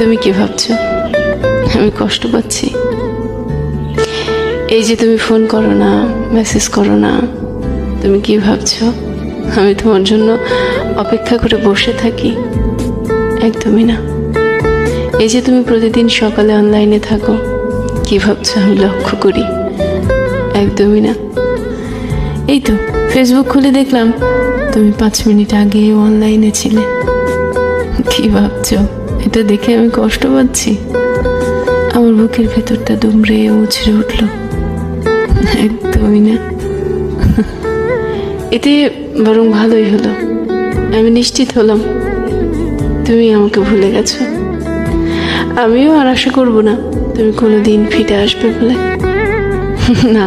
তুমি কি ভাবছো আমি কষ্ট পাচ্ছি? এই যে তুমি ফোন করো না, মেসেজ করো না, তুমি কি ভাবছো আমি তোমার জন্য অপেক্ষা করে বসে থাকি? একদমই না। এই যে তুমি প্রতিদিন সকালে অনলাইনে থাকো, কি ভাবছো আমি লক্ষ্য করি? একদমই না। এই তো ফেসবুক খুলে দেখলাম তুমি 5 মিনিট আগে অনলাইনে ছিলে। কি ভাবছো এটা দেখে আমি কষ্ট পাচ্ছি? আমার বুকের ভেতরটা দুমড়ে মুচড়ে উঠল। একদমই না। এতে বরং ভালোই হলো, আমি নিশ্চিত হলাম তুমি আমাকে ভুলে গেছো। আমিও আর আশা করব না তুমি কোনোদিন ফিরে আসবে বলে। না,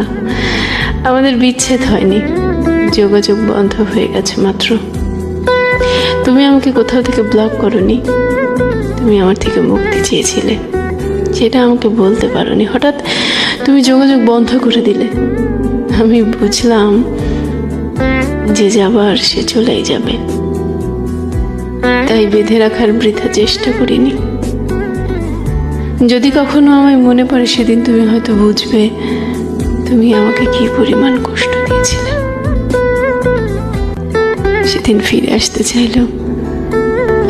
আমাদের বিচ্ছেদ হয়নি, যোগাযোগ বন্ধ হয়ে গেছে মাত্র। তুমি আমাকে কোথাও থেকে ব্লক করোনি, তুমি আমার থেকে মুক্তি চেয়েছিলে, সেটা আমাকে বলতে পারোনি। হঠাৎ তুমি যোগাযোগ বন্ধ করে দিলে। আমি বুঝলাম যে যাবার সে চলেই যাবে, তাই বেঁধে রাখার বৃথা চেষ্টা করিনি। যদি কখনো আমায় মনে পড়ে সেদিন তুমি হয়তো বুঝবে তুমি আমাকে কি পরিমাণ কষ্ট দিয়েছিলে। সেদিন ফিরে আসতে চাইলেও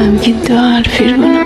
আমি কিন্তু আর ফিরবো না।